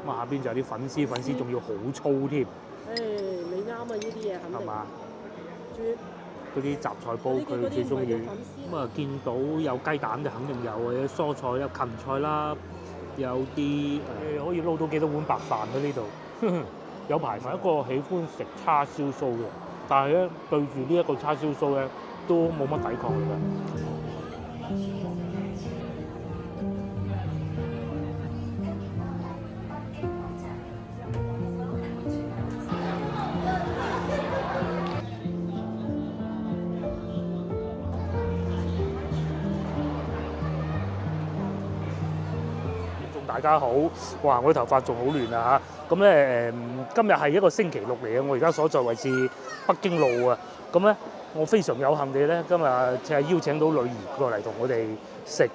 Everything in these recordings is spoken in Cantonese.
咁下邊就有啲粉絲仲要好粗添，你啱啊！呢啲嘢肯定係嘛？絕嗰啲雜菜煲佢最中意。咁啊，見到有雞蛋就肯定有嘅，蔬菜有芹菜啦，有啲可以撈到幾多碗白飯喺呢度。有排係一個喜歡食叉燒酥嘅，但係咧對住呢一個叉燒酥咧都冇乜抵抗力嘅。大家好，哇！我頭髮仲好亂啊嚇，咁咧今日係一個星期六嚟嘅，我而家所在位置北京路啊，咁咧我非常有幸地咧，今日就係邀請到女兒過嚟同我哋食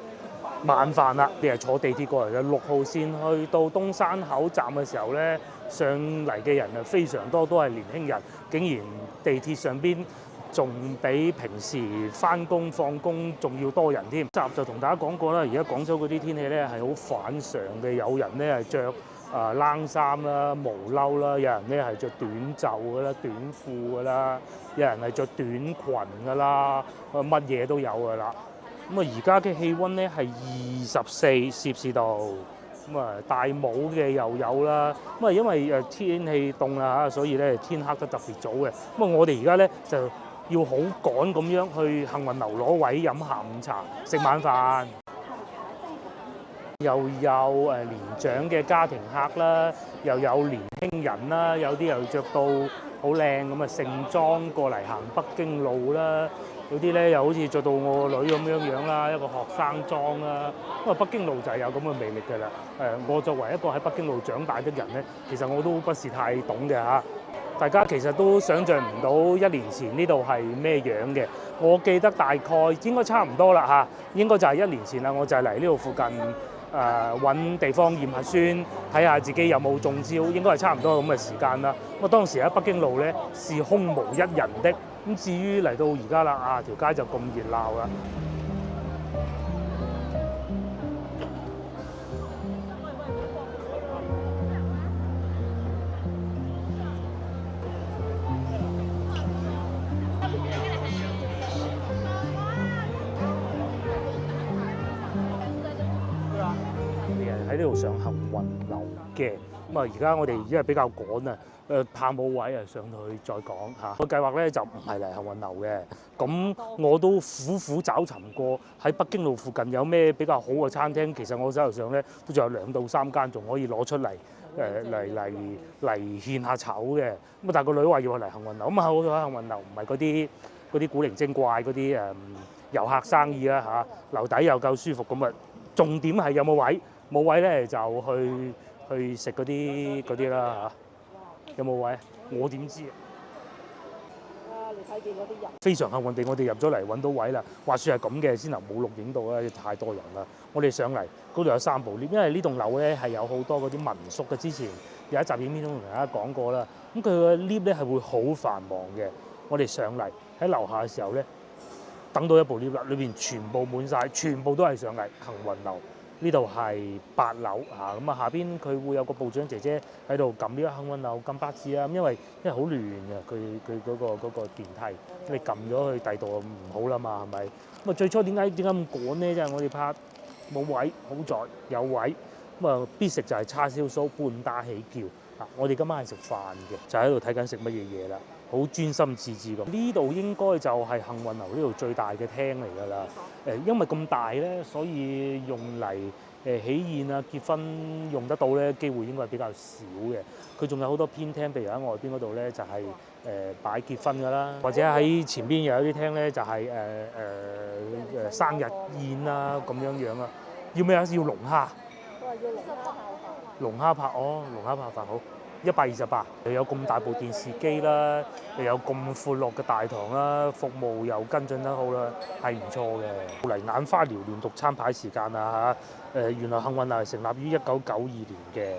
晚飯啦。你係坐地鐵過嚟嘅，6號線去到東山口站嘅時候咧，上嚟嘅人啊非常多，都係年輕人，竟然地鐵上邊仲比平時翻工放工仲要多人添。集就同大家講過啦，而家廣州嗰啲天氣咧係好反常嘅，有人咧係着冷衫啦、毛褸啦，有人咧係着短袖噶啦、短褲噶啦，有人係着短裙噶啦，乜嘢都有噶啦。咁啊，而家嘅氣温咧係24攝氏度。咁啊，戴帽嘅又有啦。咁啊，因為天氣凍啦嚇，所以咧天黑得特別早嘅。咁啊，我哋而家咧就要好趕咁樣去幸運樓攞位飲下午茶、食晚飯，又有年長嘅家庭客啦，又有年輕人啦，有啲又着到好靚咁啊，盛裝過嚟行北京路啦。有啲咧又好似着到我個女咁樣啦，一個學生裝啦。因為北京路就係有咁嘅魅力㗎啦。我作為一個喺北京路長大的人咧，其實我都不是太懂嘅嚇。大家其實都想像唔到1年前呢度係咩樣嘅。我記得大概應該差唔多啦嚇，應該就係1年前啦。我就係嚟呢度附近揾地方驗核酸，睇下自己有冇中招，應該係差唔多咁嘅時間啦。咁當時喺北京路咧是空無一人的。咁至於嚟到而家啦，條街就咁熱鬧啦。喺呢度上幸運樓嘅，咁啊而家我哋因為比較趕啊，怕冇位啊，上到去再講嚇。個計劃咧就唔係嚟幸運樓嘅，咁我都苦找尋過喺北京路附近有咩比較好嘅餐廳。其實我手頭上咧都仲有2到3間仲可以攞出嚟嚟獻下醜嘅。咁啊但係個女話要嚟幸運樓，咁啊好彩幸運樓唔係嗰啲古靈精怪嗰啲遊客生意啦嚇，樓底又夠舒服咁啊。重點係有冇位？冇位咧就去食嗰啲啦嚇。有冇位？我點知啊？你睇見嗰啲人非常幸運地，我哋入咗嚟揾到位啦。話説係咁嘅，先頭冇錄影到啦，太多人啦。我哋上嚟嗰度有3部 lift，因為呢棟樓咧係有好多嗰啲民宿嘅。之前有一集影片都同大家講過啦。咁佢個 lift 咧係會好繁忙嘅。我哋上嚟喺樓下嘅時候咧，等到一部 lift 啦，裏邊全部滿晒，全部都係上嚟幸運樓。呢度係8樓嚇，咁啊下邊佢會有個部長姐姐喺度撳呢個幸運樓撳8字啊，因為好亂嘅，佢嗰個電梯，你撳咗去第度就唔好啦嘛，係咪？咁啊最初點解咁趕咧？即係我哋怕冇位，好在有位，咁啊必食就係叉燒酥半打起叫啊！我哋今晚係食飯嘅，就喺度睇緊食乜嘢嘢啦，好專心致志咁。呢度應該就係幸運樓呢度最大嘅廳嚟㗎啦。因為咁大咧，所以用嚟喜宴啊、結婚用得到咧，機會應該係比較少嘅。佢仲有好多偏廳，譬如喺外邊嗰度咧，就係擺結婚㗎啦，或者喺前邊又有啲廳咧，就係生日宴啦咁樣啊。要咩啊？要龍蝦。都係要龍蝦泡飯。龍蝦拍哦，龍蝦拍飯好。128，又有咁大部電視機啦，又有咁闊落嘅大堂啦，服務又跟進得好啦，係唔錯嘅。嚟眼花繚亂讀餐牌時間啊嚇！原來幸運樓係成立於1992年嘅。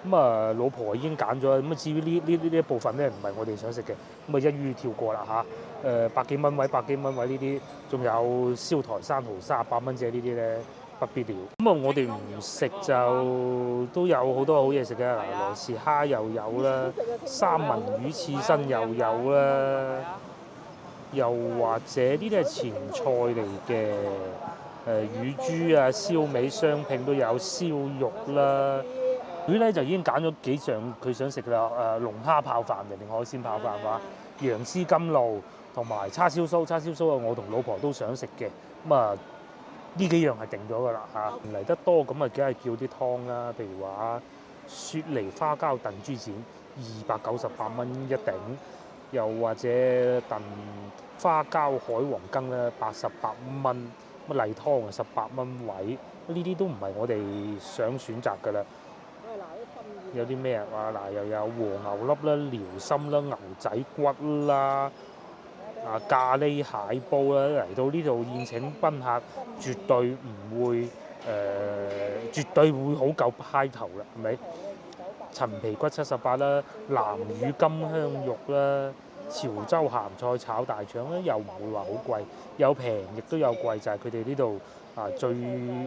咁啊，老婆已經揀咗。咁啊，至於呢一部分咧，唔係我哋想食嘅，咁啊一於跳過啦嚇。100幾蚊位呢啲，仲有燒台生蠔38蚊隻呢啲咧，不必了。咁啊，我哋唔食就都有好多好嘢食嘅，嗱，羅氏蝦又有啦，三文魚刺身又有啦，又或者呢啲係前菜嚟嘅，乳豬啊、燒味雙拼都有，燒肉啦。佢咧就已經揀咗幾樣佢想食啦，龍蝦泡飯定海鮮泡飯話，楊絲甘露同埋叉燒酥。叉燒酥啊，我同老婆都想食嘅。咁啊，呢幾樣係定咗㗎啦嚇。嚟得多咁啊，梗係叫啲湯啦，譬如話雪梨花膠燉豬展298蚊一頂，又或者燉花膠海皇羹咧88蚊，乜例湯啊18蚊位，呢啲都唔係我哋想選擇㗎啦。有啲咩啊？嗱，又有和牛粒啦、遼參啦、牛仔骨啦、咖喱蟹煲啦，嚟到呢度宴請賓客，絕對唔會絕對會好夠派頭啦，係咪？陳皮骨78啦，南乳金香肉啦，潮州鹹菜炒大腸咧，又唔會話好貴，有平亦都有貴，就係佢哋呢度最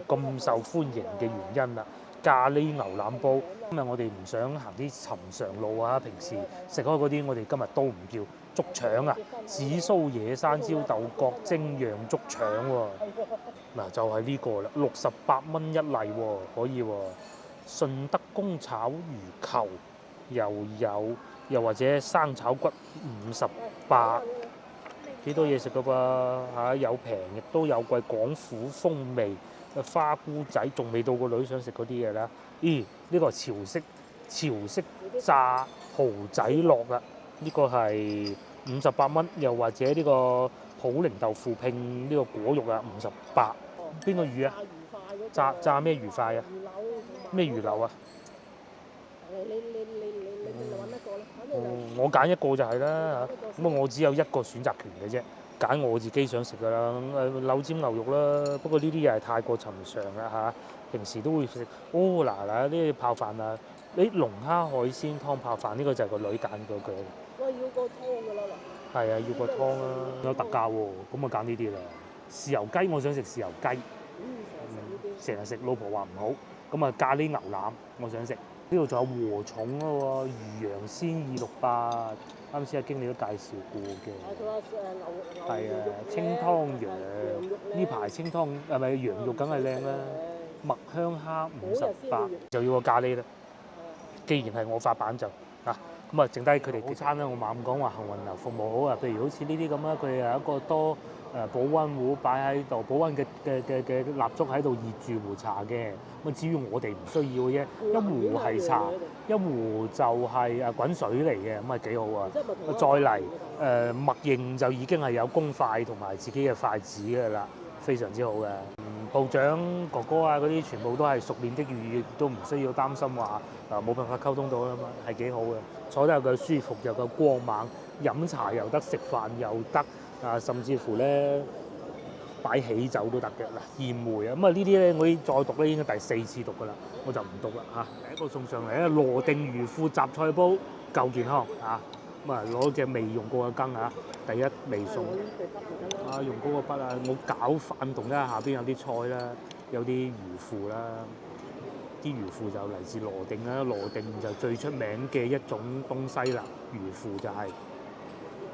咁受歡迎嘅原因啦。咖喱牛腩煲，今日我哋唔想行啲尋常路啊，平時食開嗰啲，我哋今日都唔叫竹腸啊，紫蘇野山椒豆角蒸釀竹腸喎。嗱，就係呢個啦，68蚊一例喎，可以喎。順德公炒魚球又有，又或者生炒骨58，幾多嘢食噶噃嚇，有平亦都有貴，廣府風味。花菇仔仲未到個女想食嗰啲嘢啦，咦？呢個潮式炸蠔仔烙啊，呢個係58蚊，又或者呢個普寧豆腐拼呢個果肉啊58，邊個魚啊？炸咩魚塊啊？咩魚柳啊？我揀一個就係啦嚇，咁我只有一個選擇權嘅啫。揀我自己想食㗎啦，柳尖牛肉啦，不過呢啲又係太過尋常啦嚇，平時都會食。嗱呢啲泡飯啊，龍蝦海鮮湯泡飯呢個就係個女揀嗰句。我要個湯㗎啦。係啊，要個湯啦，有特價喎，咁啊揀呢啲啦。豉油雞我想食豉油雞，成日食老婆話唔好，咁啊咖喱牛腩我想食。呢度仲有禾蟲咯喎，魚羊鮮268。啱先阿經理都介紹過嘅，係啊，清湯羊呢排清湯係咪羊肉梗係靚啦？麥香蝦58，就要個咖喱啦。既然係我發版就咁啊，剩低佢哋幾餐啦。我猛咁講話幸運樓服務好啊，譬如好似呢啲咁啦，佢有一個多保溫壺擺喺度，保溫嘅蠟燭喺度熱住壺茶嘅。咁至於我哋唔需要嘅啫，一壺係茶，一壺就係滾水嚟嘅，咁啊幾好啊！再嚟默認就已經係有公筷同埋自己嘅筷子㗎啦，非常之好嘅。部長哥哥啊嗰啲全部都係熟練的粵語，都唔需要擔心話冇辦法溝通到啦嘛，係幾好嘅。坐得又夠舒服，又夠光猛，飲茶又得，食飯又得，甚至乎咧擺喜酒都得嘅。嗱，燕梅啊，咁啊呢啲咧我已經再讀咧已經第4次讀㗎啦，我就唔讀啦嚇。第一個送上嚟咧羅定魚腐雜菜煲，夠健康嚇。咁啊攞隻未用過嘅羹啊，第一味餸用嗰個筆啊，我攪翻動一下，下邊有啲菜啦，有啲魚腐啦，啲魚腐就嚟自羅定啦，羅定就最出名嘅一種東西啦，魚腐就係、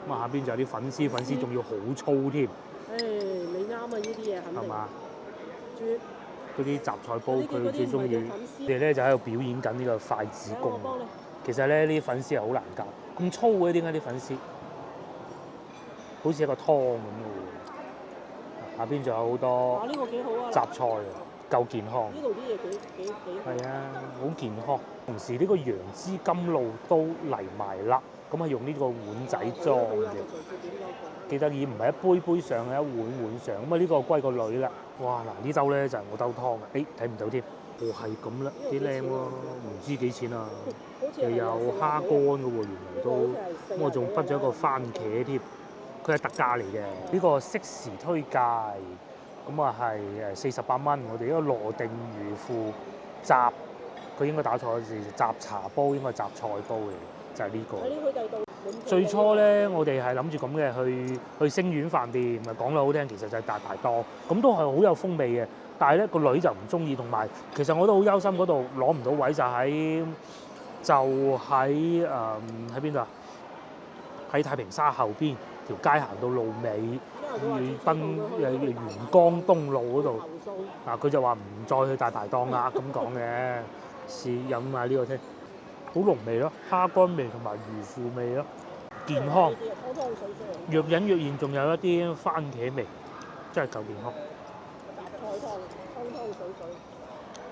咁啊下邊就有啲粉絲仲要好粗添。你啱啊！呢啲嘢肯定係嘛？嗰啲雜菜煲佢最中意，佢哋咧就喺度表演緊呢個筷子功。其實咧呢啲粉絲係好難夾，咁粗嘅點解啲粉絲？好似一個湯咁嘅喎。下邊仲有好多雜菜，夠健康。呢度啲嘢幾係啊，好健康。同時呢個楊枝甘露都嚟埋啦，咁係用呢個碗仔裝嘅。幾得意，唔係一杯上，係一碗上。咁啊呢個歸個女啦。哇！嗱呢兜咧就係我兜湯嘅，睇唔到添。係咁啦，幾靚喎，唔知幾錢啊？又有蝦乾嘅喎，原來都。咁我仲畢咗個番茄添，佢係特價嚟嘅。呢個適時推介，咁啊係48蚊。我哋呢個羅定魚腐雜，佢應該打錯字，雜茶煲應該係雜菜煲嚟，就係呢個。最初咧，我哋係諗住咁嘅，去星苑飯店，咪講得好聽，其實就係大排檔，咁都係好有風味嘅。但係咧個女就唔中意，同埋其實我都好憂心嗰度攞唔到位，喺邊度啊？喺太平沙後邊條街行到路尾，元江東路嗰度。佢就話唔再去大排檔啦，咁講嘅。試飲下呢個聽，好濃味咯，蝦乾味同埋魚腐味咯，健康。若隱若現，仲有一啲番茄味，真係夠健康。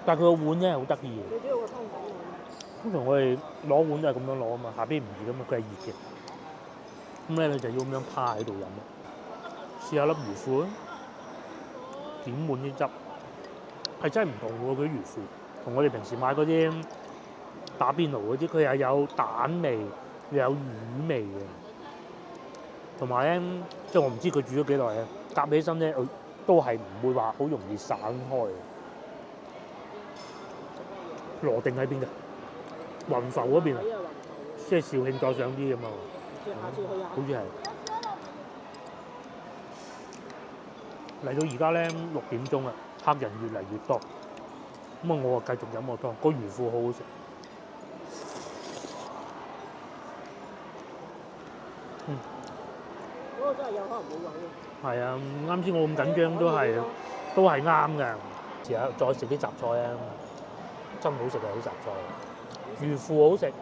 但係佢個碗咧係好得意嘅。你知道個湯底通常我哋攞碗都係咁樣攞啊嘛，下邊唔熱噶嘛，佢係熱嘅。咁咧你就要咁樣趴喺度飲咯。試下粒魚腐啊，點滿啲汁，係真係唔同喎。佢啲魚腐同我哋平時買嗰啲打邊爐嗰啲，佢係有蛋味又有魚味嘅。同埋咧，即係我唔知佢煮咗幾耐啊，夾起身咧，都係唔會話好容易散開。羅定喺邊㗎？雲浮嗰邊啊，即係肇慶再上啲咁啊。下次去下。好似係。嚟到而家咧6點鐘啦，客人越嚟越多。咁啊，我啊繼續飲個湯，個魚腐好好食。嗰個真係有可能冇位喎。係啊，啱先我咁緊張都係啱㗎。遲下再食啲雜菜啊！真好食啊！啲雜菜，魚腐好食，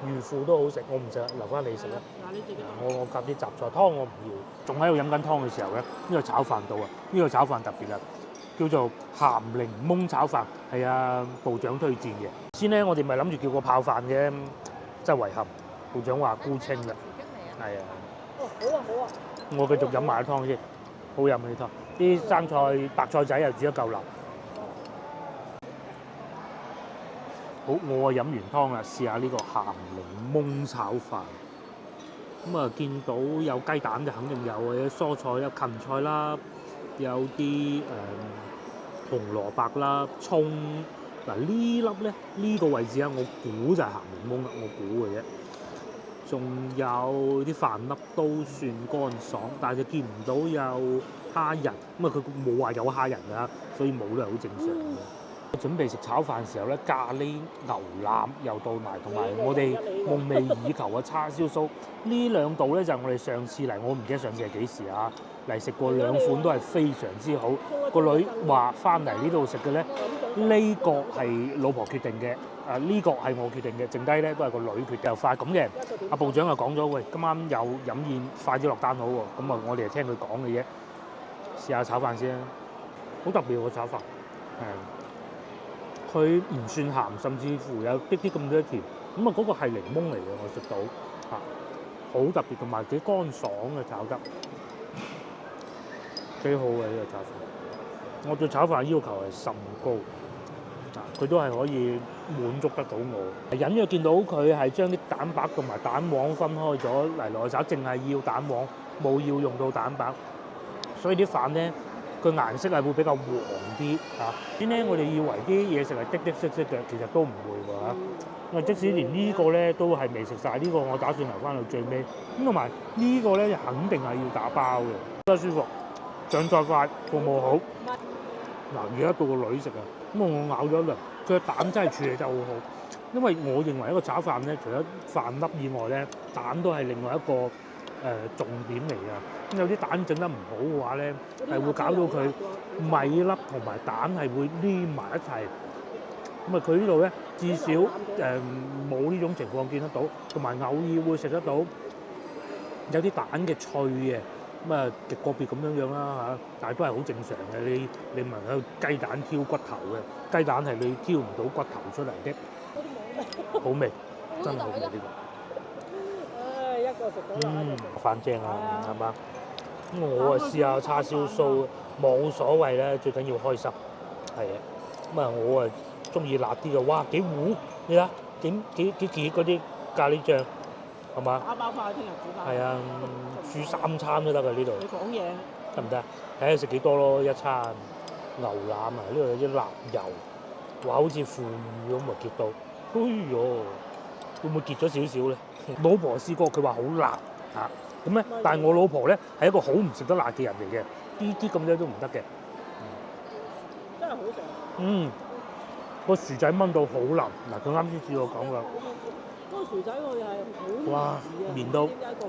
魚腐都好食，我唔食，留翻你食啦。我夾啲雜菜湯我唔要。仲喺度飲緊湯嘅時候咧，呢個炒飯到啊！呢個炒飯特別啊，叫做鹹檸檬炒飯，係啊部長推薦嘅。先咧，我哋咪諗住叫個泡飯嘅，真係遺憾，部長話沽清啦。係啊。哦，好啊好啊。我繼續飲埋啲湯先，好飲啲湯。啲生菜白菜仔又煮得夠腍。好，我飲完湯啦，試下呢個鹹檸檬炒飯。咁啊，見到有雞蛋就肯定有嘅，蔬菜有芹菜啦，有啲紅蘿蔔啦、葱。嗱呢粒咧呢個位置啊，我估就係鹹檸檬啦，我估嘅啫。仲有啲飯粒都算乾爽，但係就見唔到有蝦仁，咁啊佢冇話有蝦仁㗎，所以冇都係好正常嘅。準備食炒飯時候咧，咖喱牛腩又到埋，同埋我哋夢寐以求嘅叉燒酥。呢兩道咧就係我哋上次嚟，我唔記得上次係幾時啊，嚟食過兩款都係非常之好。個女話翻嚟呢度食嘅咧，呢個係老婆決定嘅，呢個係我決定嘅，剩低咧都係個女決定。又快咁嘅，阿部長又講咗，喂，今晚有飲宴，快啲落單好喎。咁啊，我哋係聽佢講嘅啫。試下炒飯先啦，好特別喎炒飯，佢唔算鹹，甚至乎有啲啲咁多甜。咁啊，嗰個係檸檬嚟嘅，我食到嚇，好特別，同埋幾乾爽嘅炒得，幾好嘅呢個炒飯。我對炒飯要求係甚高，佢都係可以滿足得到我。隱約見到佢係將啲蛋白同埋蛋黃分開咗嚟來炒，淨係要蛋黃，冇要用到蛋白，所以啲飯咧，佢顏色係會比較黃啲嚇。先咧，我哋以為啲嘢食係滴滴色色嘅，其實都唔會喎嚇。因為即使連呢個咧都係未食晒，呢個我打算留翻到最尾。咁同埋呢個咧肯定係要打包嘅，真係舒服，上菜快，服務好。嗱，而家到個女食啊，咁我咬咗一輪，佢嘅蛋真係處理得好好。因為我認為一個炒飯咧，除咗飯粒以外咧，蛋都係另外一個重點嚟㗎。咁有啲蛋整得唔好嘅話咧，係會搞到佢米粒同埋蛋係會黏埋一齊。咁啊，佢呢度咧至少冇呢種情況見得到，同埋偶爾會食得到有啲蛋嘅脆嘅。咁啊，極個別咁樣啦嚇，但係都係好正常嘅。你唔係喺雞蛋挑骨頭嘅，雞蛋係你挑唔到骨頭出嚟的。好味，真係好味呢個。唉，一個食到啦。飯正啊，係嘛？咁我啊試下叉燒酥，冇所謂啦，最緊要開心。係啊，咁啊我啊中意辣啲嘅，哇幾糊，你睇幾嗰啲咖喱醬。係嘛？打包翻去聽日煮翻。係啊，煮3餐都得㗎呢度。你講嘢得唔得？睇下食幾多咯，一餐牛腩啊，呢度有啲臘油，哇，好似腐乳咁啊，結到，哎呦，會唔會結咗少少咧？老婆試過，佢話好辣嚇，咁咧，但係我老婆咧係一個好唔食得辣嘅人嚟嘅，啲咁樣都唔得嘅。真係好食。個薯仔炆到好腍，嗱佢啱先試我講㗎。嗰個薯仔我又係好哇綿到點解咁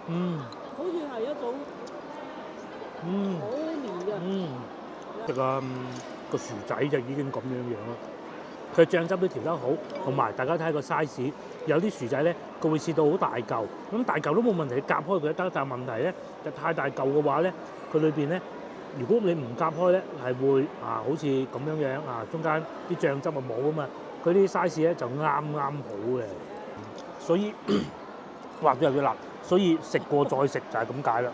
綿？好似係一種好綿嘅。食個薯仔就已經咁樣啦。佢醬汁都調得好，同埋大家睇下個 size，有啲薯仔咧佢會切到好大嚿，咁大嚿都冇問題，夾開佢得。但係問題咧就太大嚿嘅話咧，佢裏邊咧如果你唔夾開咧係會好似咁樣中間啲醬汁啊冇啊嘛，佢啲 size 咧就啱好嘅，所以或者有啲辣，所以食過再食就係咁解啦。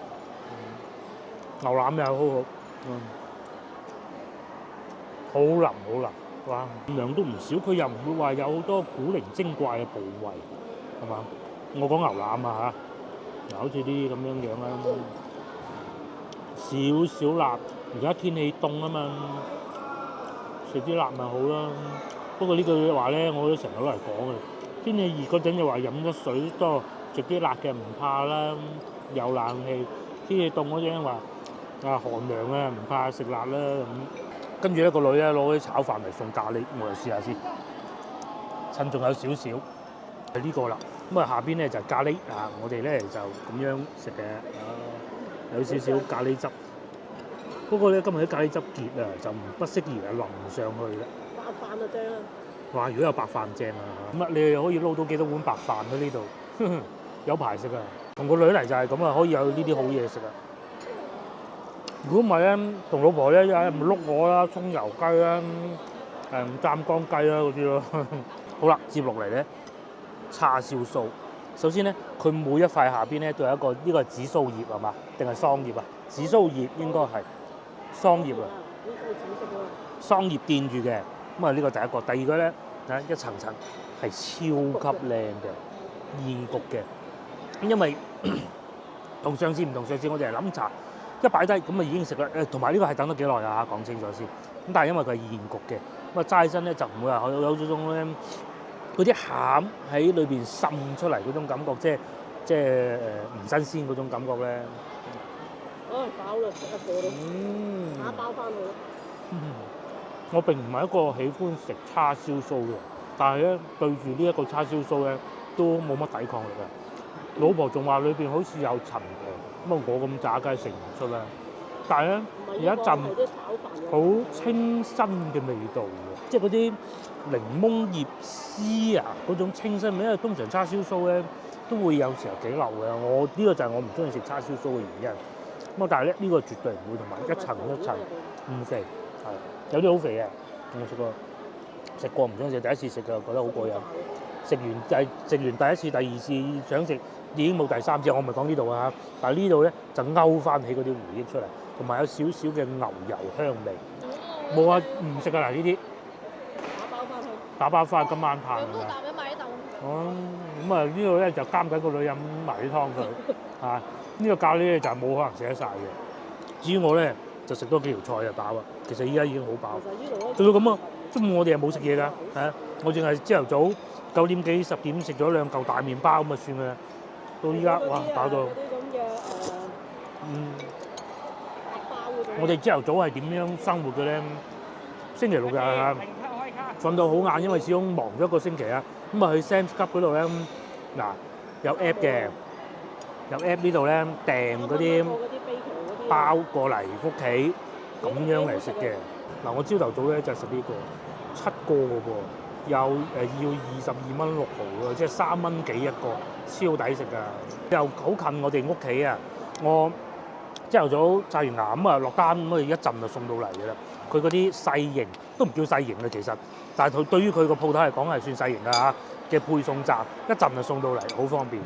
牛腩又好好，好腍好腍。哇，量都唔少，佢又唔會話有好多古靈精怪嘅部位，係嘛？我講牛腩啊嚇，嗱好似啲咁樣啦，少少辣。而家天氣凍啊嘛，食啲辣咪好啦。不過呢句話咧，我都成日攞嚟講嘅。天氣熱嗰陣就話飲咗水多，食啲辣嘅唔怕啦，有冷氣。天氣凍嗰陣話寒涼啊，唔怕食辣啦咁。跟住咧個女咧攞啲炒飯嚟送咖喱，我嚟試下先。趁仲有少少係呢個啦。咁啊下邊咧就咖喱啊，我哋咧就咁樣食嘅，有少少咖喱汁。不過咧今日啲咖喱汁結啊，就不適宜淋上去啦。白飯就正啦。哇！如果有白飯正啊，咁你哋可以撈到幾多碗白飯喺呢度，有排食啊！同個女嚟就係咁啊，可以有呢啲好嘢食啊！如果唔係咧，同老婆咧一係咪碌我啦、葱油雞啦、湛江雞啦嗰啲咯。好啦，接落嚟咧叉燒酥。首先咧，佢每一塊下邊咧都有一個呢個係紫蘇葉係嘛？定係桑葉啊？紫蘇葉應該係桑葉啊。呢個紫色喎。桑葉墊住嘅，咁啊呢個第一個。第二個咧一層層係超級靚嘅現焗嘅，因為同上次唔同，上次我哋係諗茶。一擺低咁啊已經食啦，同埋呢個係等咗幾耐啊？講清楚先。咁但係因為佢係現焗嘅，咁啊齋身咧就唔會話有嗰種咧嗰啲餡喺裏邊滲出嚟嗰種感覺，即係唔新鮮嗰種感覺咧。飽啦，食一個都。打包翻去咯。我並唔係一個喜歡食叉燒酥嘅，但係咧對住呢一個叉燒酥咧都冇乜抵抗力啊！老婆仲話裏邊好似有塵嘅，咁啊我咁渣梗係食唔出啦。但係咧有一陣好清新嘅味道嘅，即係嗰啲檸檬葉絲啊嗰種清新味，因為通常叉燒酥咧都會有時候幾流嘅。我呢個就係我唔中意食叉燒酥嘅原因。咁啊，但係咧呢個絕對唔會，同埋一層一層唔肥，係有啲好肥嘅。我食過唔想食，第一次食就覺得好過癮。食完第一次、第二次想食已經冇第三次。我唔係講呢度啊，但係呢度咧就勾翻起嗰啲回憶出嚟，同埋有少少嘅牛油香味。冇啊，唔食啊嗱呢啲。打包翻去。打包翻今晚嘆㗎。咁啊呢度咧就監緊個女飲埋啲湯佢嚇。呢個咖喱咧就冇可能食得晒嘅。至於我咧就食多幾條菜就飽啦。其實依家已經好飽。仲要咁啊！中午我哋又冇食嘢㗎，係啊！我淨係朝頭早9點幾10點食咗2嚿大麵包咁就算㗎啦。到依家哇飽到。我哋朝頭早係點樣生活嘅咧？星期六日啊，瞓到好晏，因為始終忙咗一個星期啊。咁啊去 Sam's Club 嗰度咧，嗱有 app 嘅，有 app 呢度咧訂嗰啲包過嚟屋企咁樣嚟食嘅。嗱我朝頭早咧就食呢個7個嘅噃，有要22蚊6毫喎，即係3蚊幾一個，超抵食㗎。又好近我哋屋企啊！我朝頭早刷完牙咁啊落單咁啊一陣就送到嚟㗎啦。佢嗰啲細型都唔叫細型嘅其實，但係佢對於佢個鋪頭嚟講係算細型㗎嚇嘅配送站，一陣就送到嚟，好方便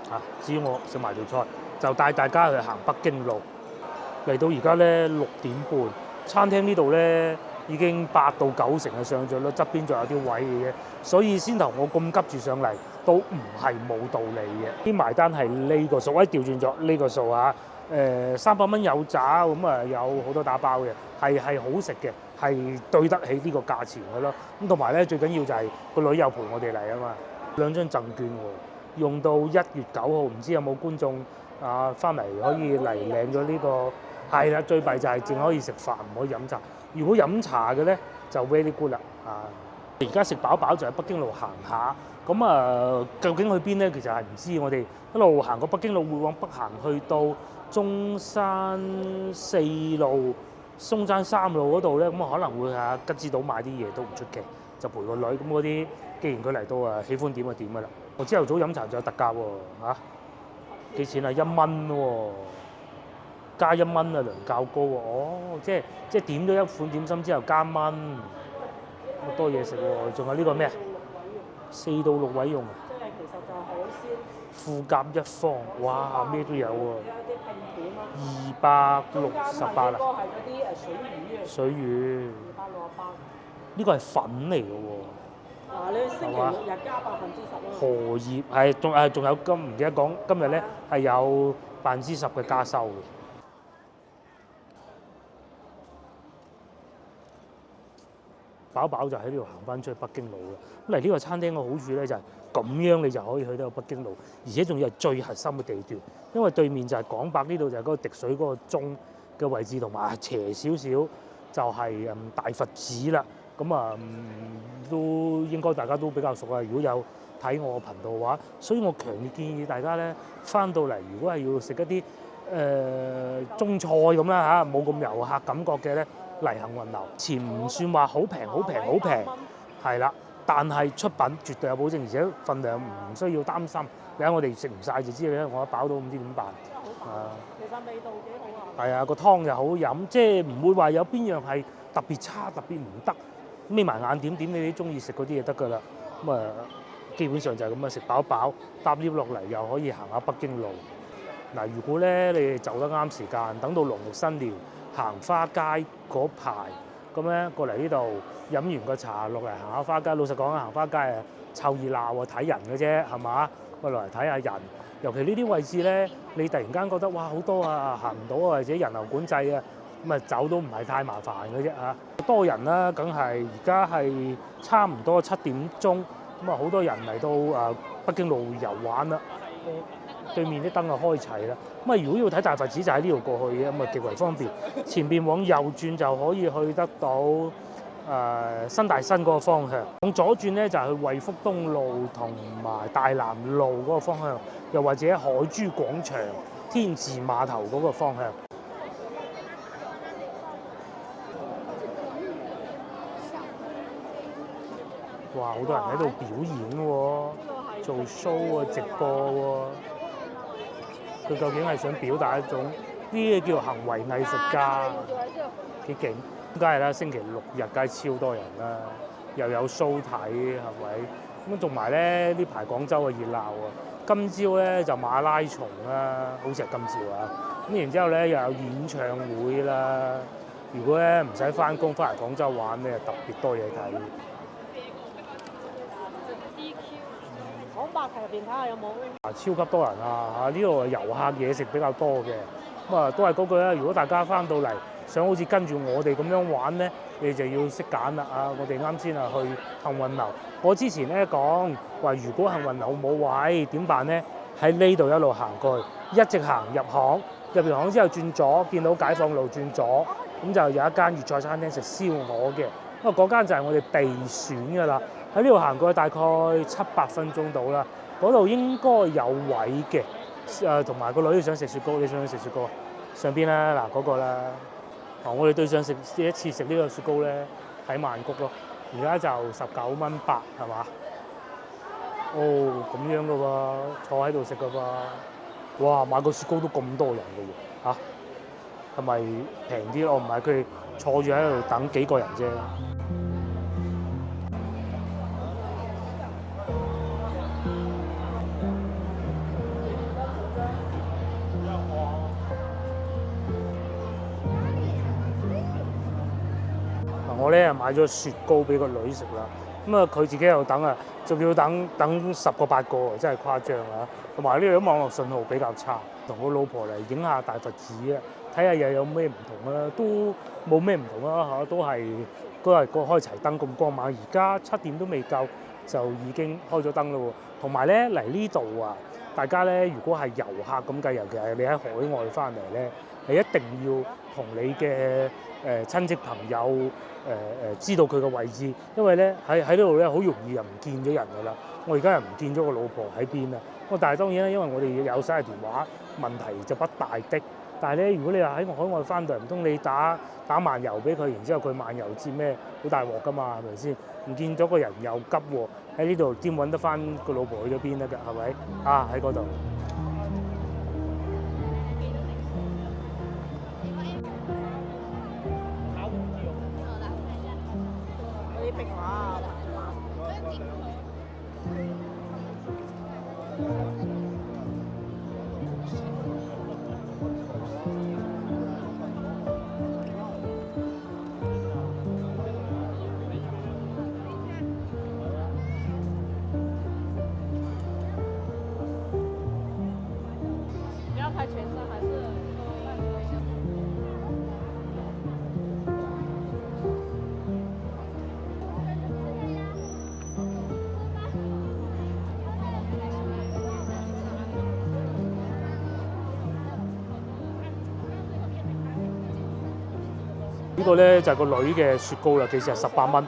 嚇。至於我食埋條菜，就帶大家去行北京路。嚟到而家咧6點半，餐廳呢度咧已經8到9成嘅上咗啦，側邊仲有啲位嘅啫。所以先頭我咁急住上嚟都唔係冇道理嘅。啲埋單係呢個數，調轉咗呢個數嚇。300蚊有炸咁啊，有好多打包嘅，係好食嘅，係對得起呢個價錢嘅咯。咁同埋咧最緊要就係個女又陪我哋嚟啊嘛，2張贈券喎，用到1月9號，唔知有冇觀眾翻嚟可以嚟領咗呢個？係啦，最弊就係淨可以食飯，唔可以飲茶。如果飲茶嘅咧就 very good 啦而家食飽飽就喺北京路行下，咁究竟去邊咧？其實係唔知。我哋一路行過北京路，會往北行去到中山4路、松山3路嗰度咧，咁可能會喺吉之島買啲嘢都唔出奇，就陪個女。咁嗰啲既然佢嚟到喜歡點就點㗎啦。我朝頭早飲茶就有特價喎幾錢啊？1蚊喎，加1蚊啊，量較高喎。即係點咗一款點心之後加蚊。好多嘢食喎，仲有呢個咩啊？4到6位用啊！即係其實就係海鮮。富甲一方，哇，咩都有喎。有啲拼盤啊。268啊！呢個係嗰啲水魚啊。水魚。268。呢個係粉嚟嘅喎。嗱，你星期6日加10%咯。荷葉係仲有唔記得講，今日咧係有10%嘅加收嘅。飽飽就喺呢度行翻出去北京路啦。咁嚟呢個餐廳嘅好處咧就係咁樣，你就可以去到北京路，而且仲要係最核心嘅地段，因為對面就係廣百，呢度就係嗰個滴水嗰個鐘嘅位置，同埋斜少少就係大佛寺啦。咁都應該大家都比較熟啊。如果有睇我個頻道嘅話，所以我強烈建議大家咧翻到嚟，如果係要食一啲中菜咁啦冇咁遊客感覺嘅咧。嚟幸運樓前唔算話好平，係啦，但係出品絕對有保證，而且份量唔需要擔心。你睇我哋食唔晒就知啦，我一飽到唔知點辦。其實味道幾好啊。係啊，個湯又好飲，即係唔會話有邊樣係特別差、特別唔得。眯埋眼點你哋中意食嗰啲嘢得㗎啦。咁基本上就係咁食飽飽，搭 lift 落嚟又可以行下北京路。嗱，如果咧你哋走得啱時間，等到農曆新年。行花街嗰排，咁咧過嚟呢度飲完個茶落嚟行下花街。老實講行花街湊熱鬧喎，睇人嘅啫，係嘛？落嚟睇下人，尤其呢啲位置咧，你突然間覺得哇好多行唔到或者人流管制咁走都唔係太麻煩嘅啫多人啦，梗係而家係差唔多7點鐘，好多人嚟到北京路遊玩啦。對面啲燈開齊啦，如果要睇大佛寺就喺呢度過去嘅，極為方便。前邊往右轉就可以去得到新大新嗰個方向，往左轉咧就係去惠福東路同埋大南路嗰個方向，又或者海珠廣場、天字碼頭嗰個方向。哇！好多人喺度表演喎，做 show 直播喎。佢究竟係想表達一種呢啲叫行為藝術家，幾勁？梗係啦，星期6日梗係超多人啦，又有 show 睇，係咪？咁仲埋咧呢排廣州嘅熱鬧今朝咧就馬拉松啦，好似係今朝咁然之後咧又有演唱會啦。如果咧唔使翻工，翻嚟廣州玩咧，特別多嘢睇。廣百入邊睇下有冇？超級多人呢度遊客嘢食比較多嘅，都係嗰句啦。如果大家翻到嚟想好似跟住我哋咁樣玩咧，你就要識揀啦我哋啱先去幸運樓，我之前咧講話，如果幸運樓冇位點辦咧？喺呢度一路行過去，一直行入巷，入完巷之後轉左，見到解放路轉左，咁就有一間粵菜餐廳食燒鵝嘅，嗰間就係我哋備選㗎啦。喺呢度行過去大概7-8分鐘到啦，嗰度應該有位嘅，同埋個女想食雪糕，你想唔想食雪糕啊？上邊啦，嗱嗰個啦，我哋對上一次食呢個雪糕咧喺曼谷咯，而家就19蚊8，係嘛？咁樣噶喎，坐喺度食噶噃，哇！買個雪糕都咁多人嘅喎，係咪平啲咯？唔係佢哋坐住喺度等幾個人啫。我咧買咗雪糕俾個女食啦，佢自己又等仲要等10個8個，真係誇張同埋呢度網絡信號比較差，同個老婆嚟影下大佛寺睇下又有咩唔同啦，都冇咩唔同啦嚇，都係個開齊燈咁光猛。而家7點都未夠，就已經開咗燈咯喎。同埋咧嚟呢度啊，大家咧如果係遊客咁計，尤其係你喺海外翻嚟咧，你一定要同你嘅親戚朋友知道佢嘅位置，因為咧喺呢度咧好容易又唔見咗人㗎啦。我而家又唔見咗個老婆喺邊啊！但係當然啦，因為我哋有晒電話，問題就不大的。但係咧，如果你話喺海外翻到嚟，唔通你打漫遊俾佢，然之後佢漫遊接咩？好大鑊㗎嘛，係咪先？唔見咗個人又急喎，喺呢度點揾得翻個老婆去咗邊得㗎？係咪？啊，喺嗰度。嗰啲壁畫啊。拍全身還是呢個咧就係個女嘅雪糕啦，其實係18蚊，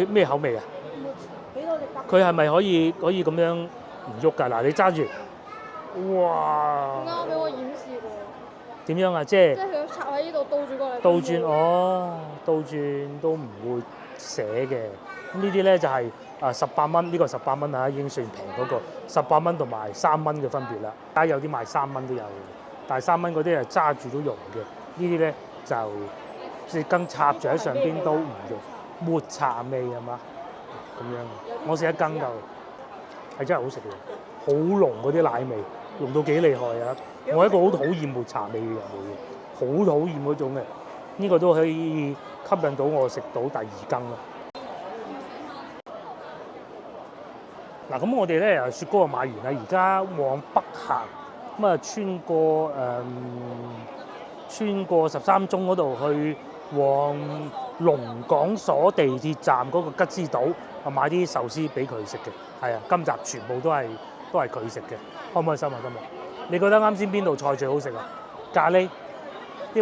咩口味啊？佢係咪可以咁樣唔喐㗎？嗱，你揸住，哇！啱啱俾我演示過。點樣啊？即係佢插喺呢度倒轉過嚟。倒轉哦，倒轉都唔會寫嘅。咁呢啲咧就係18蚊，呢個18蚊啊，已經算平嗰個18蚊同埋3蚊嘅分別啦。而家有啲賣3蚊都有，但係3蚊嗰啲係揸住都溶嘅。呢啲咧就即係羹插住喺上邊都唔溶，抹茶味係嘛？咁樣，我試一羹就係真係好食嘅，好濃嗰啲奶味，濃到幾厲害啊！我係一個好討厭抹茶味嘅人嚟嘅，好討厭嗰種嘅，呢個都可以吸引到我食到第2羹啦。嗱，咁我哋咧雪糕就買完啦，而家往北行，咁啊穿過13中嗰度去往龍港所地鐵站嗰個吉之島，啊買啲壽司俾佢食嘅，係啊，今集全部都係佢食嘅，開唔開心啊今日？你覺得啱先邊道菜最好食啊？咖喱，呢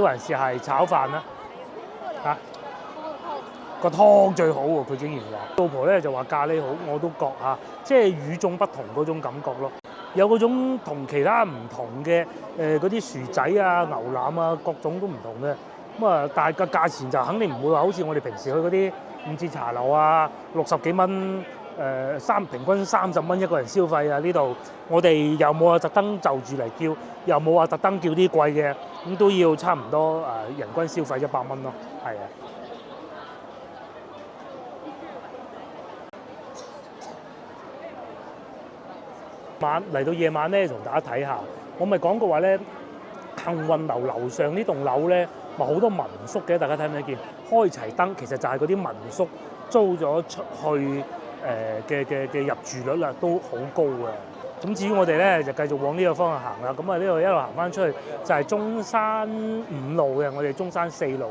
個人士係炒飯啦，嚇個湯最好喎，佢竟然話。老婆咧就話咖喱好，我都覺嚇，即係與眾不同嗰種感覺咯。有嗰種同其他唔同嘅嗰啲薯仔啊、牛腩啊，各種都唔同嘅。咁啊，但係個價錢就肯定唔會話好似我哋平時去嗰啲五節茶樓啊，60幾蚊平均30蚊一個人消費啊。呢度我哋又冇話特登就住嚟叫，又冇話特登叫啲貴嘅，咁都要差唔多人均消費100蚊咯，係啊。嚟到夜晚咧，同大家睇下，我咪講過話咧，幸運樓樓上呢棟樓咧，咪好多民宿嘅，大家睇唔睇見？開齊燈，其實就係嗰啲民宿租咗出去嘅入住率啦，都好高嘅。咁至於我哋咧，就繼續往呢個方向行啦。咁啊，呢度一路行翻出去就係中山5路嘅，我哋中山4路。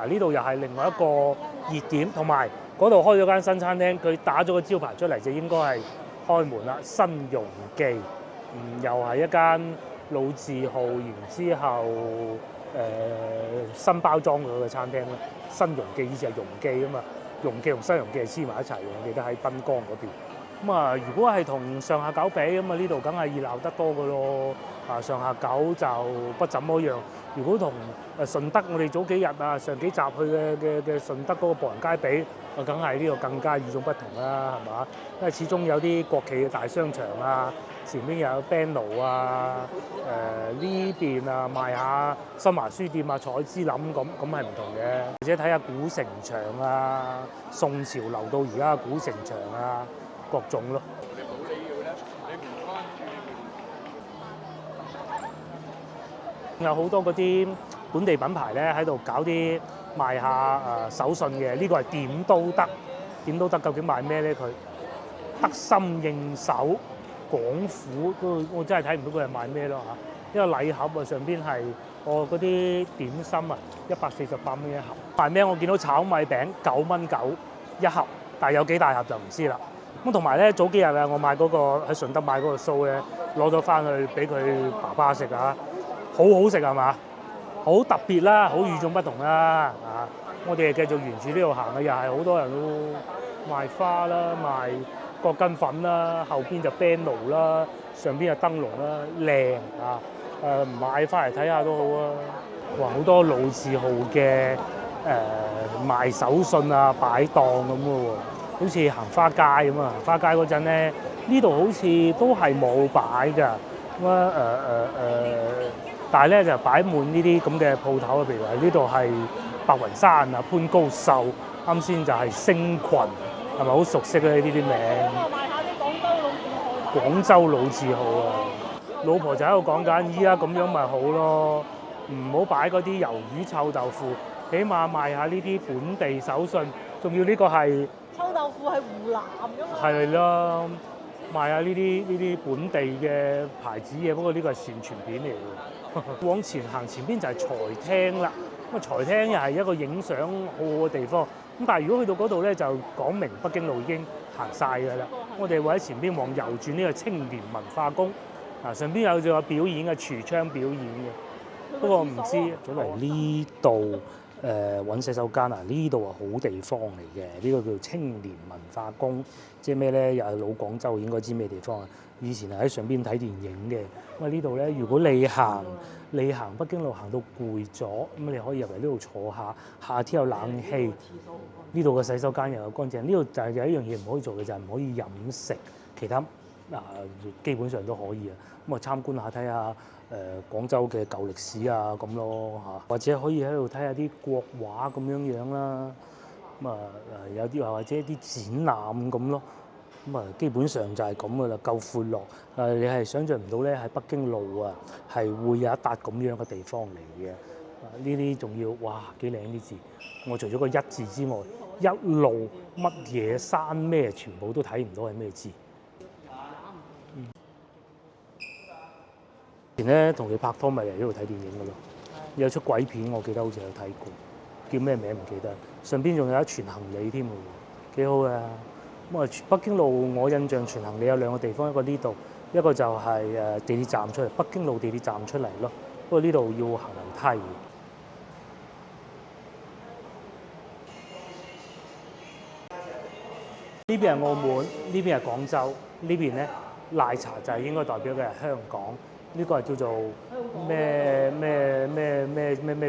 呢度又係另外一個熱點，同埋嗰度開咗間新餐廳，佢打咗個招牌出嚟，就應該係開門啦，新榮記，又係一間老字號，然之後新包裝嗰個餐廳啦。新榮記以前係容記啊嘛，容記同新榮記係黐埋一齊嘅，我記得喺濱江嗰邊。咁啊，如果係同上下九比，咁啊呢度梗係熱鬧得多嘅咯。上下九就不怎麼樣。如果同順德我哋早幾日上幾集去嘅順德嗰個步行街比，梗係呢度更加與眾不同啦，係嘛？因為始終有啲國企嘅大商場啊，前面又有 Beno 啊，呢邊賣下新華書店啊、彩之林咁係唔同嘅。或者睇下古城牆啊，宋朝留到而家嘅古城牆啊，各種咯。有好多嗰啲本地品牌咧喺度搞啲賣下手信嘅，呢個係點都得，點都得究竟賣咩咧？佢得心應手，廣府我真係睇唔到佢係賣咩咯嚇。個禮盒啊，上邊係我嗰啲點心啊，148蚊一盒。賣咩？我見到炒米餅9蚊9一盒，但係有幾大盒就唔知啦。咁同埋咧，早幾日啊，我買嗰個喺順德買嗰個酥咧，攞咗翻去俾佢爸爸食啊，好好食係嘛？好特別啦，好與眾不同啦啊！我哋繼續沿住呢度行啊，又係好多人都賣花啦，賣葛根粉啦，後邊就 band 啦，上邊就燈籠啦，靚啊！買翻嚟睇下都好啊！哇，好多老字號嘅賣手信啊，擺檔咁嘅喎，好似行花街咁啊！行花街嗰陣咧，呢度好似都係冇擺㗎。咁但係咧就擺滿呢啲咁嘅鋪頭啊，譬如話呢度係白雲山啊、潘高壽，啱先就係星群，係咪好熟悉咧呢啲名？賣下啲廣州老字號啊！老婆就喺度講緊，依家咁樣咪好咯，唔好擺嗰啲魷魚臭豆腐，起碼賣下呢啲本地手信，仲要呢個係臭豆腐係湖南㗎嘛？係啦，賣下呢啲本地嘅牌子嘢，不過呢個係宣傳片嚟嘅。往前行，前邊就係財廳啦。咁啊，財廳又係一個影相好好嘅地方。咁但係如果去到嗰度咧，就講明北京路已經行晒㗎啦。我哋會喺前邊往右轉呢個青年文化宮。啊，上邊有個表演嘅櫥窗表演嘅，不過唔知早嚟呢度揾洗手間啊，呢度係好地方嚟嘅，呢個叫青年文化宮，即係咩咧？又係老廣州應該知咩地方啊？以前係喺上邊睇電影嘅。咁啊呢度咧，如果你行北京路行到攰咗，咁你可以入嚟呢度坐下，夏天有冷氣，呢度嘅洗手間又有乾淨。呢度就係有一樣嘢唔可以做嘅，就係唔可以飲食，其他基本上都可以啊。咁啊參觀下睇下廣州嘅舊歷史啊咁咯嚇，或者可以喺度睇下啲國畫咁樣啦。咁啊有啲或者啲展覽咁咯。咁啊基本上就係咁噶啦，夠闊落。你係想像唔到咧，喺北京路啊係會有一笪咁樣嘅地方嚟嘅。呢啲仲要哇幾靚啲字！我除咗個一字之外，一路乜嘢山咩全部都睇唔到係咩字。以前咧同你拍拖咪嚟呢度睇電影噶咯，有出鬼片我記得好似有睇過，叫咩名唔記得。上邊仲有一傳行李添喎，幾好嘅。咁啊，北京路我印象傳行李有兩個地方，一個呢度，一個就係地鐵站出嚟，北京路地鐵站出嚟咯。不過呢度要行樓梯。呢邊係澳門，呢邊係廣州，呢邊咧奶茶就係應該代表嘅係香港。呢個係叫做咩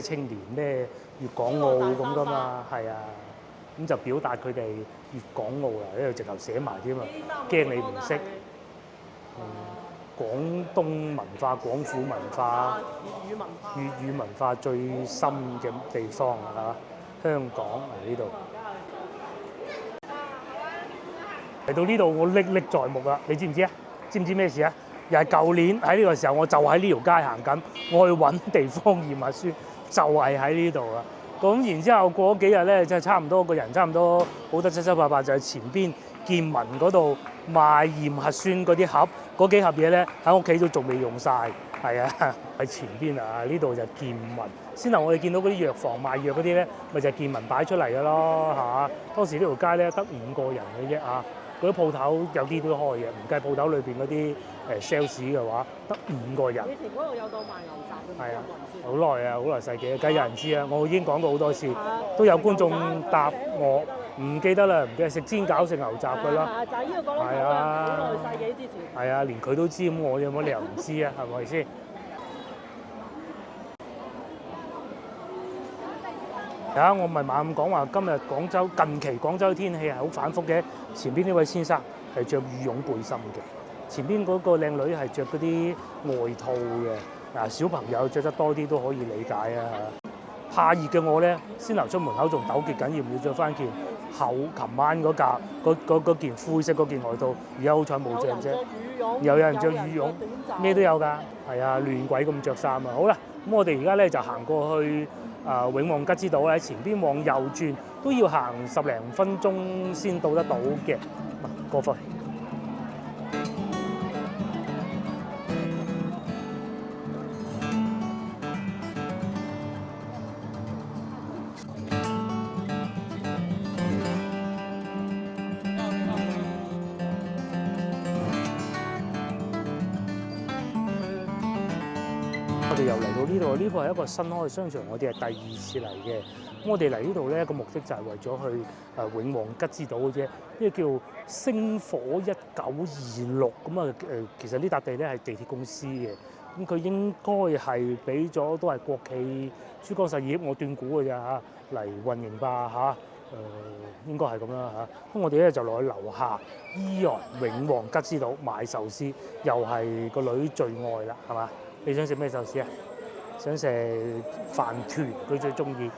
青年咩粵港澳咁噶嘛，係啊，咁就表達佢哋粵港澳啦，呢度直頭寫埋添啊，驚你唔識。廣東文化、廣府文化、粵語文化最深嘅地方啊，香港嚟呢度。嚟到呢度我歷歷在目啦，你知唔知啊？知唔知咩事啊？又係舊年喺呢個時候，我就喺呢條街行緊，我去揾地方驗核酸，就係喺呢度啦。咁然之後過咗幾日咧，就差唔多個人差唔多好得七七八八，就喺前邊建民嗰度賣驗核酸嗰啲盒，嗰幾盒嘢咧喺屋企都仲未用晒。係啊，喺前邊啊，呢度就建民。先頭我哋見到嗰啲藥房賣藥嗰啲咧，咪就係建民擺出嚟嘅咯嚇。當時呢條街咧得5個人嘅啫啊。嗰啲鋪頭有啲都開嘅，唔計鋪頭裏邊嗰啲sales 嘅話，得5個人。以前嗰度有檔賣牛雜嘅，係啊，好耐啊，好耐世紀，梗係有人知啊！我已經講過好多次，都有觀眾答我唔記得啦，唔記得食煎餃食牛雜㗎啦。就係呢個講緊好耐世紀之前。係啊，連佢都知，咁我有冇理由唔知啊？係咪先？我咪猛咁講話，今日近期廣州天氣係好反覆嘅。前邊呢位先生係着羽絨背心嘅，前邊嗰個靚女係着嗰啲外套嘅。小朋友着得多啲都可以理解啊。怕熱嘅我咧，先流出門口仲糾結緊要唔要着翻件琴晚嗰件灰色嗰件外套，而家好彩冇着啫。有人着羽絨，咩都有㗎。係啊，亂鬼咁着衫啊！好啦，咁我哋而家咧就行過去。永旺吉之道喺前邊往右轉都要行10零分鐘先到得到嘅，過去。我哋又嚟到呢度，呢個係一個新開嘅商場，我哋係第2次嚟嘅。咁我哋嚟呢度咧個目的就係為咗去永旺吉之島嘅啫，呢個叫星火1926咁啊其實呢笪地咧係地鐵公司嘅，咁佢應該係俾咗都係國企珠江實業，我斷估嘅咋嚇嚟運營吧嚇。應該係咁啦嚇，咁我哋咧就落去樓下依洋永旺吉之島買壽司，又係個女最愛啦，係嘛？你想食咩壽司啊？想食飯團，佢最中意。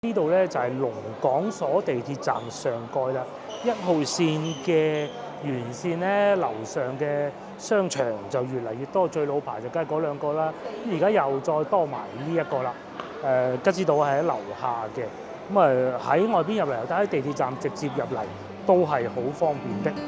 呢度咧就係龍港所地鐵站上蓋啦，1號線嘅沿線咧樓上嘅商場就越嚟越多，最老牌就梗係嗰2個啦，而家又再多埋呢一個啦。吉之島係喺樓下嘅，咁喺外邊入嚟，但喺地鐵站直接入嚟都係好方便的。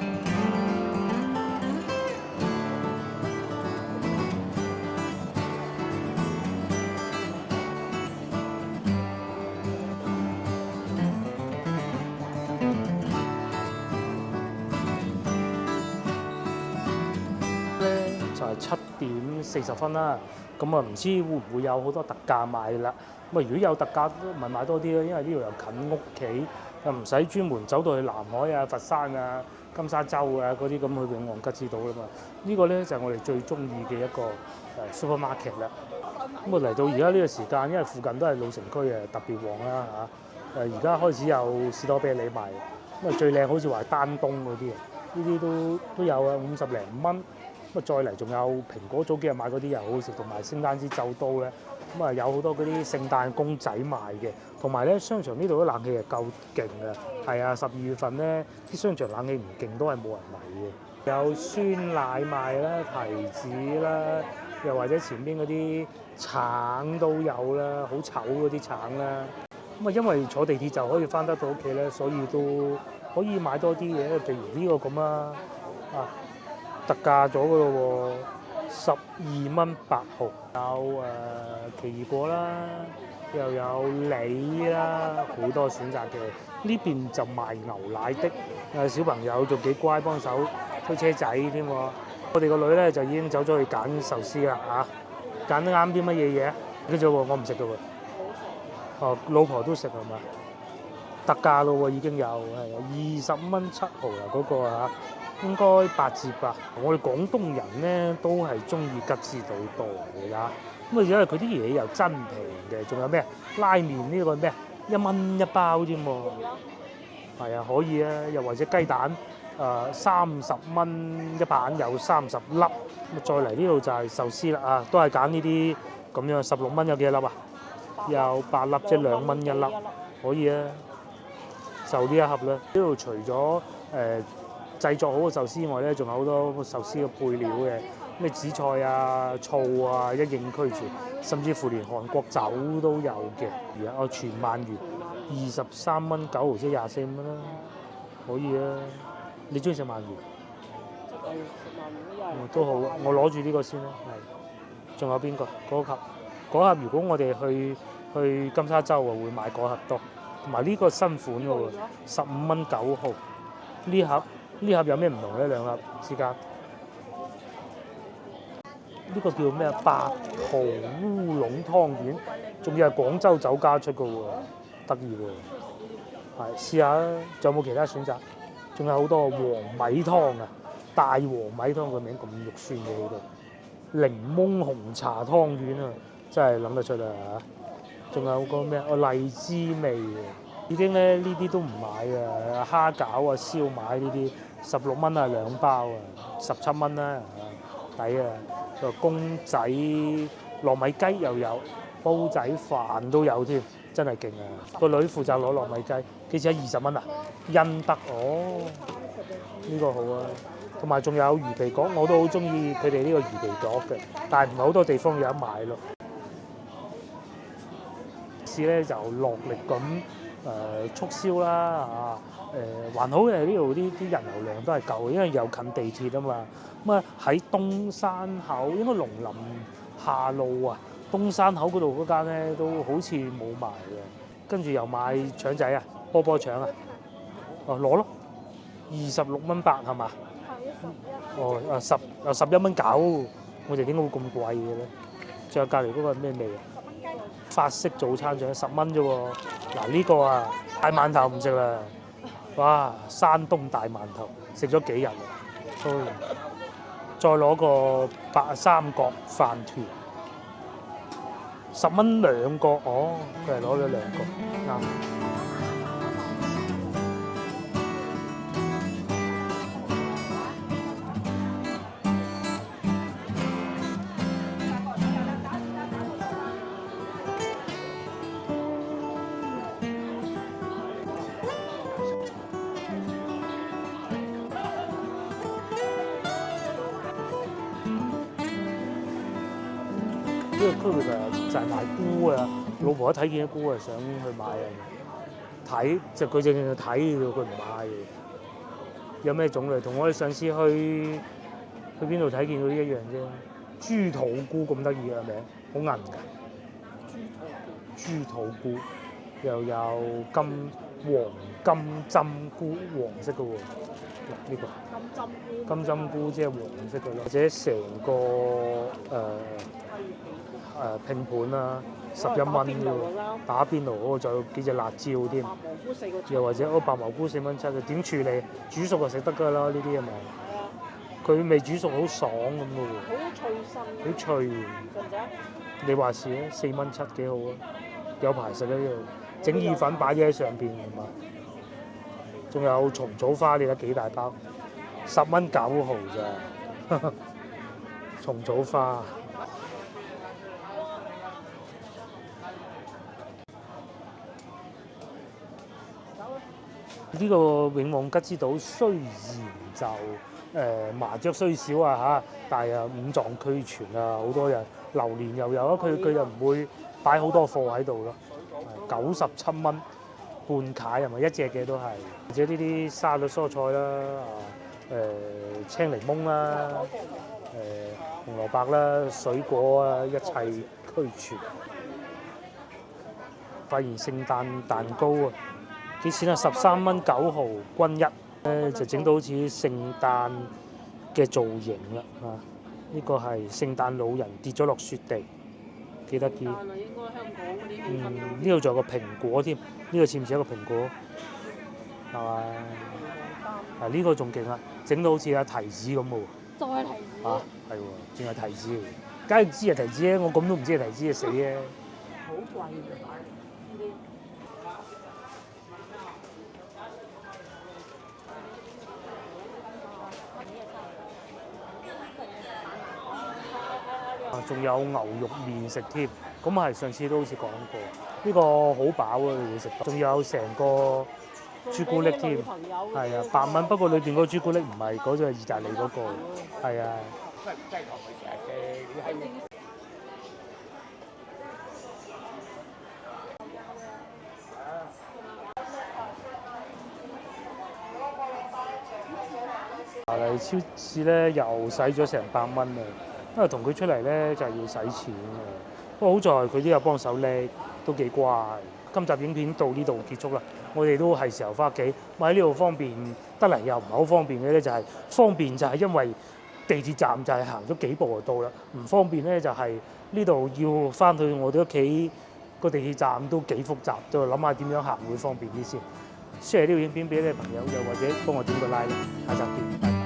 咧就係7點40分啦，咁唔知會唔會有好多特價買啦？咁如果有特價，咪買多啲咯，因為呢度又近屋企，又唔使專門走到去南海啊、佛山啊、金沙洲啊嗰啲咁去永旺吉之島啦嘛。呢個咧就係我哋最中意嘅一個supermarket 啦。咁嚟到而家呢個時間，因為附近都係老城區啊，特別旺啦嚇。而家開始有士多啤梨賣，咁最靚好似話係丹東嗰啲啊，呢啲都有啊，50零蚊。咁再嚟仲有蘋果早幾日買嗰啲又好好食，同埋聖誕節奏刀咧，咁有好多嗰啲聖誕公仔賣嘅，同埋咧商場呢度啲冷氣係夠勁嘅，係啊，12月份咧啲商場冷氣唔勁都係冇人嚟嘅。有酸奶賣啦、提子啦，又或者前邊嗰啲橙都有啦，好醜嗰啲橙啦。咁因為坐地鐵就可以翻得到屋企咧，所以都可以買多啲嘢，譬如呢個咁啊。特價咗㗎咯喎，12蚊8毫，有奇異果啦，又有梨啦，好多選擇嘅。呢邊就賣牛奶的，小朋友仲幾乖，幫手推車仔添喎。我哋個女咧就已經走咗去揀壽司啦嚇，揀得啱啲乜嘢嘢？跟住我唔食㗎喎。哦，老婆都食係嘛？特價咯喎，已經有係20蚊7毫啊嗰個啊。應該8折吧。我哋廣東人咧都係中意吉之島多嘅啦。咁因為佢啲嘢又真平嘅，仲有咩拉麵呢個咩1蚊1包添喎。係啊，可以啊。又或者雞蛋30蚊一板，有30粒。咁再嚟呢度就係壽司啦啊，都係揀呢啲咁樣16蚊有幾多粒啊？有8粒，即係2蚊1粒，可以啊。就呢一盒啦。呢度除咗製作好嘅壽司外咧，仲有好多壽司嘅配料嘅，咩紫菜啊、醋啊，一應俱全，甚至乎連韓國酒都有嘅。而家全鰻魚23蚊9毫，即係24蚊啦，可以啊。你中意食鰻魚？都好，我攞住呢個先啦。係，仲有邊個？嗰盒如果我哋去金沙洲啊，會買嗰盒多。同埋呢個新款嘅喎，15蚊9毫。呢盒有咩唔同咧？兩盒之間，呢個叫咩啊？白蠔烏龍湯圓，仲要係廣州酒家出嘅喎，得意喎。係試下啦，仲有冇其他選擇？仲有好多黃米湯啊，大黃米湯個名咁肉酸嘅喺度，檸檬紅茶湯圓啊，真係諗得出啦嚇！仲有個咩荔枝味嘅，已經咧呢啲都唔買啊，蝦餃啊、燒賣呢啲。16蚊啊2包啊，17蚊啦，抵啊！個公仔糯米雞又有，煲仔飯都有添，真係勁啊！個女負責攞糯米雞，幾錢啊？20蚊啊？恩德哦，呢個好啊！同埋仲有魚皮角，我都好中意佢哋呢個魚皮角嘅，但係唔係好多地方有得買咯。試咧就落力咁促銷啦還好嘅，呢度啲人流量都係夠，因為又近地鐵啊嘛。咁喺東山口應該農林下路啊，東山口嗰度嗰間咧都好似冇賣嘅。跟住又買腸仔啊，波波腸啊，攞咯，26蚊8係嘛？11蚊9，我哋點解會咁貴嘅咧？仲有隔離嗰個係咩味啊？法式早餐仲有10蚊啫喎。嗱呢個啊大饅頭唔食啦，哇！山東大饅頭食咗幾日啦，再攞個白三角飯團，10蚊2個，哦，佢係攞咗2個，啱。呢個區域就係賣菇啊！老婆一睇見啲菇啊，想去買啊！睇就佢淨係睇嘅，佢唔買嘅。有咩種類？同我哋上次去邊度睇見到呢一樣啫。豬肚菇咁得意嘅名，好銀㗎。豬肚菇又有黃金針菇，黃色嘅喎。嗱呢個金針菇即係黃色嘅咯，或者成個拼盤啦，11蚊啫喎，打邊爐嗰個仲有幾隻辣椒添，又或者白蘑菇4蚊7嘅，點處理？煮熟就食得㗎啦，呢啲係咪？佢未煮熟好爽咁嘅喎，好脆身，好脆喎。你話事啊，4蚊7幾好啊，有排食喺呢度，整意粉擺咗喺上邊係嘛？仲有蟲草花，你睇幾大包？10蚊9毫咋？蟲草花。呢個永旺吉之島雖然就麻雀雖少啊嚇，但係五臟俱全啊，好多人榴蓮又有啊，佢又唔會擺好多貨喺度咯。97蚊半塊係咪一隻嘅都係，或者呢啲沙律蔬菜啦，青檸檬啦，紅蘿蔔啦，水果啊，一切俱全。發現聖誕蛋糕啊！幾錢啊？13蚊9毫均一，就整到好似聖誕嘅造型啦嚇！呢個係聖誕老人跌咗落雪地，幾得意。應該香港嗰啲氣氛。呢度仲有個蘋果添，呢個似唔似一個蘋果？係嘛？啊呢個仲勁啊！整到好似有提子咁喎。就係提子。嚇係喎，淨係提子嚟，梗係知係提子咧，我咁都唔知係提子啊死咧！好貴㗎。仲有牛肉麵食添，咁係上次都好似講過，呢個好飽啊！你會食到，仲有成個朱古力添，係啊8蚊，不過裏邊嗰個朱古力唔係嗰種係意大利嗰個，係啊。嚟超市咧又使咗成100蚊啊！因為同佢出嚟咧就係要使錢嘅。不過好在佢都有幫手拎，都幾乖。今集影片到呢度結束啦，我哋都係時候翻屋企。喺呢度方便得嚟又唔係好方便嘅咧，就係方便就係因為地鐵站就係行咗幾步就到啦。唔方便咧就係呢度要翻去我哋屋企個地鐵站都幾複雜，就諗下點樣行會方便啲先。share呢條影片俾你朋友，又或者幫我點個 like 啦。下集見。